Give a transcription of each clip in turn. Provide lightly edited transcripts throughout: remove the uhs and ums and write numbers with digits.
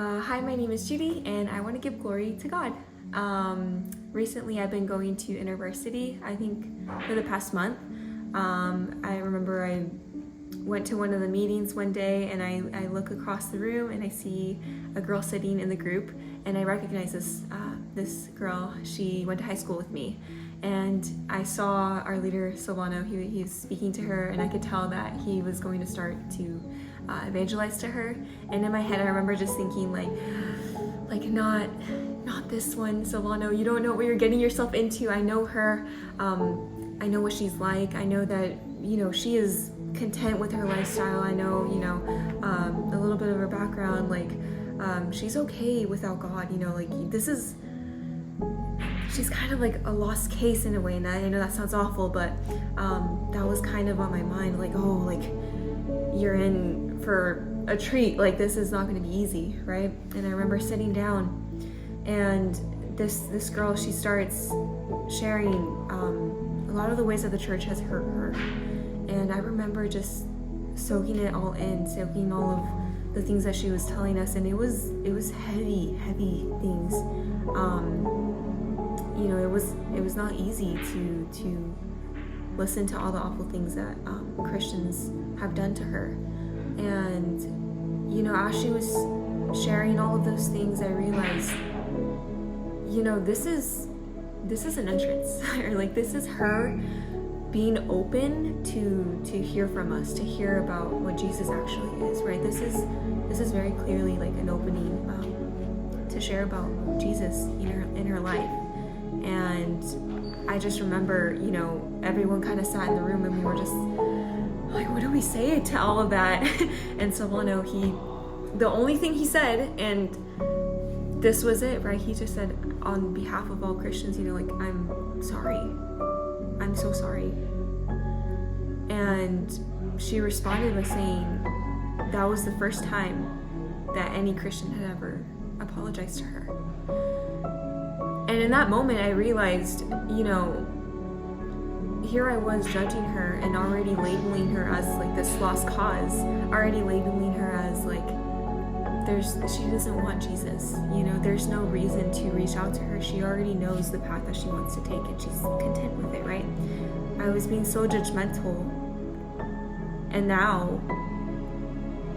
Hi, my name is Judy, and I want to give glory to God. Recently, I've been going to InterVarsity, I think, for the past month. I remember I went to one of the meetings one day, and I look across the room, and I see a girl sitting in the group, and I recognize this girl. She went to high school with me. And I saw our leader, Silvano, he was speaking to her, and I could tell that he was going to start to evangelize to her. And in my head, I remember just thinking like not this one, Silvano. You don't know what you're getting yourself into. I know her. I know what she's like. I know that, she is content with her lifestyle. I know, a little bit of her background. She's okay without God. She's kind of like a lost case in a way, and I know that sounds awful, but that was kind of on my mind, you're in for a treat, this is not going to be easy, right? And I remember sitting down, and this girl, she starts sharing a lot of the ways that the church has hurt her, and I remember just soaking it all in, soaking all of the things that she was telling us, and it was heavy things. It was not easy to listen to all the awful things that Christians have done to her. And, as she was sharing all of those things, I realized, this is an entrance, or this is her being open to hear from us, to hear about what Jesus actually is, right? This is very clearly an opening to share about Jesus in her life. And I just remember, everyone kind of sat in the room, and we were just what do we say to all of that? And Silvano, the only thing he said, and this was it, right? He just said, on behalf of all Christians, I'm sorry. I'm so sorry. And she responded by saying that was the first time that any Christian had ever apologized to her. And in that moment, I realized, here I was judging her and already labeling her as this lost cause, already labeling her as she doesn't want Jesus. There's no reason to reach out to her. She already knows the path that she wants to take, and she's content with it, right? I was being so judgmental, and now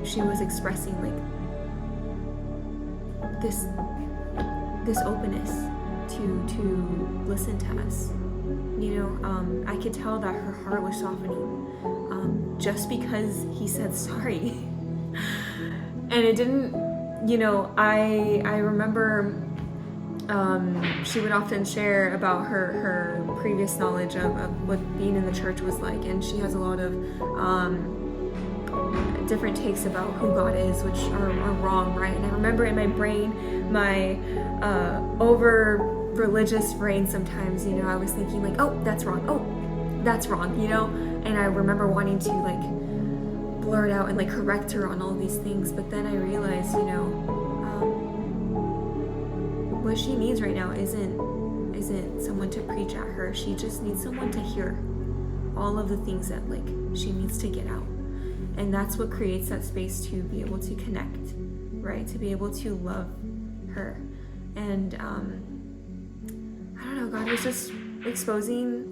she was expressing this openness to listen to us. I could tell that her heart was softening just because he said sorry. And it didn't, I remember she would often share about her previous knowledge of what being in the church was like, and she has a lot of different takes about who God is, which are wrong, right? And I remember in my brain, my over religious brain sometimes, I was thinking oh, that's wrong, and I remember wanting to blurt out and correct her on all these things. But then I realized, what she needs right now isn't someone to preach at her. She just needs someone to hear all of the things that she needs to get out. And that's what creates that space to be able to connect, right? To be able to love her. And I don't know, God was just exposing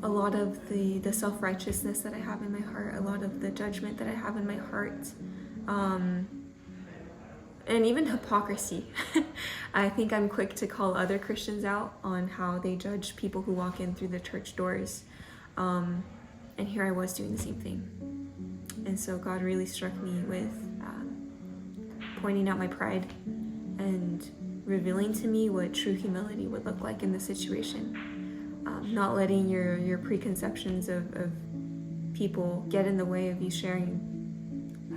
a lot of the self-righteousness that I have in my heart, a lot of the judgment that I have in my heart, and even hypocrisy. I think I'm quick to call other Christians out on how they judge people who walk in through the church doors. And here I was doing the same thing. And so God really struck me with pointing out my pride and revealing to me what true humility would look like in this situation. Not letting your preconceptions of people get in the way of you sharing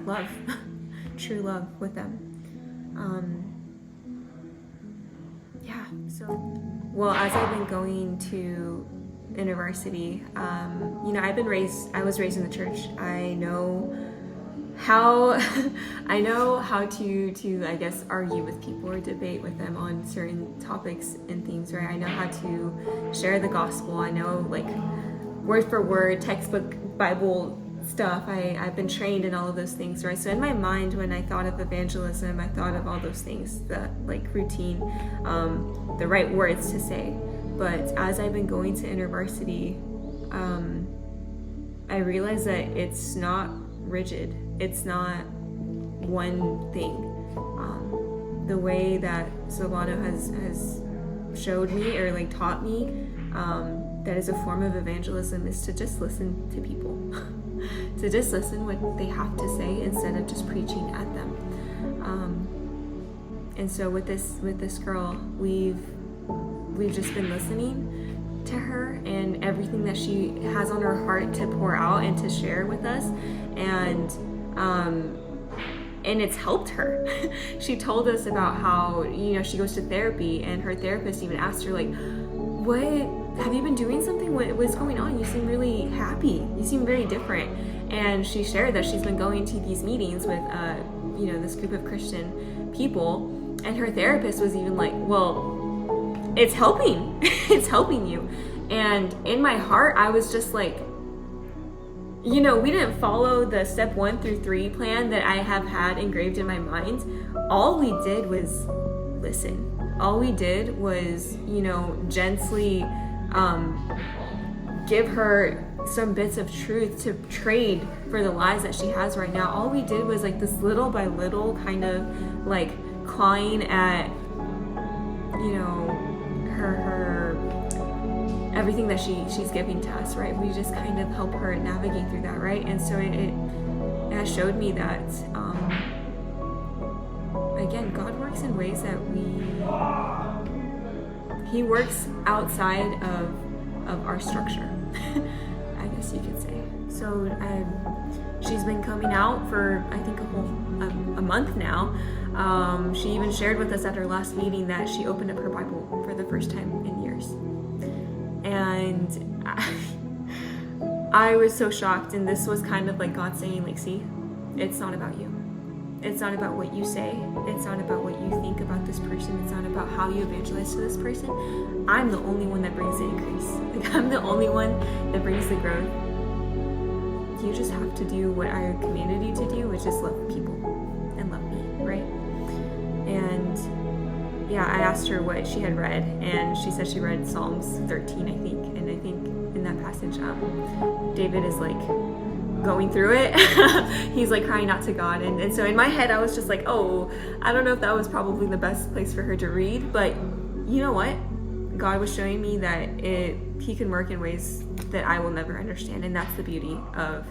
love, true love with them. As I've been going to InterVarsity, I was raised in the church. I know how to I guess argue with people or debate with them on certain topics and things, right? I know how to share the gospel. I know word for word, textbook Bible stuff. I've been trained in all of those things, right? So in my mind, when I thought of evangelism, I thought of all those things, that like routine, the right words to say. But as I've been going to InterVarsity, I realized that it's not rigid. It's not one thing. The way that Silvano has showed me, or like taught me, that is a form of evangelism, is to just listen to people, to just listen what they have to say instead of just preaching at them. And so with this girl, we've just been listening to her and everything that she has on her heart to pour out and to share with us, and it's helped her. She told us about how, she goes to therapy, and her therapist even asked her, like, what, have you been doing something? What's going on? You seem really happy. You seem very different. And she shared that she's been going to these meetings with, this group of Christian people, and her therapist was even like, well, it's helping. It's helping you. And in my heart, I was just like, we didn't follow the step 1 through 3 plan that I have had engraved in my mind. All we did was listen. All we did was, gently give her some bits of truth to trade for the lies that she has right now. All we did was like this little by little kind of like clawing at, her everything that she's giving to us, right? We just kind of help her navigate through that, right? And so it has showed me that, again, God works in ways that He works outside of our structure, I guess you could say. So she's been coming out for, I think, a month now. She even shared with us at her last meeting that she opened up her Bible for the first time in years. And I was so shocked, and this was kind of like God saying, like, see, it's not about you. It's not about what you say. It's not about what you think about this person. It's not about how you evangelize to this person. I'm the only one that brings the increase. Like, I'm the only one that brings the growth. You just have to do what I commanded you to do, which is love people and love me, right? And yeah, I asked her what she had read, and she said she read Psalms 13, I think. And I think in that passage, David is like going through it. He's like crying out to God. And so in my head, I was just like, oh, I don't know if that was probably the best place for her to read. But you know what? God was showing me that He can work in ways that I will never understand. And that's the beauty of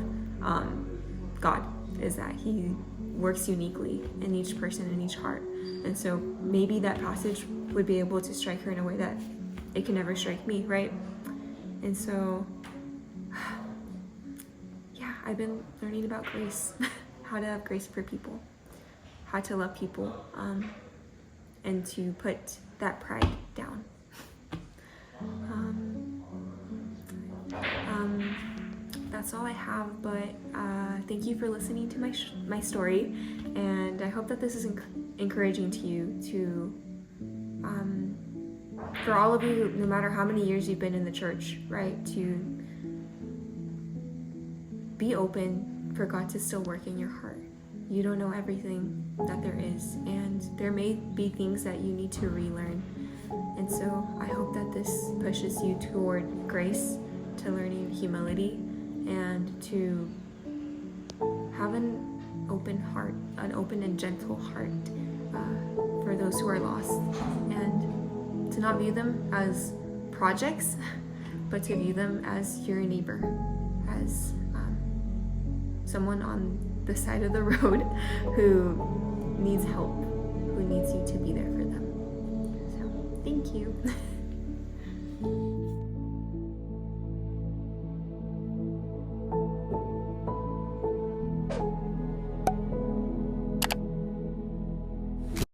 God, is that He works uniquely in each person, in each heart. And so maybe that passage would be able to strike her in a way that it can never strike me, right? And so, yeah, I've been learning about grace, how to have grace for people, how to love people, and to put that pride down. That's all I have, but thank you for listening to my story, and I hope that this is encouraging to you, to for all of you, no matter how many years you've been in the church, right, to be open for God to still work in your heart. You don't know everything that there is, and there may be things that you need to relearn. And so I hope that this pushes you toward grace, to learning humility, and to have an open heart, an open and gentle heart for those who are lost, and to not view them as projects, but to view them as your neighbor, as someone on the side of the road who needs help, who needs you to be there for them. So, thank you.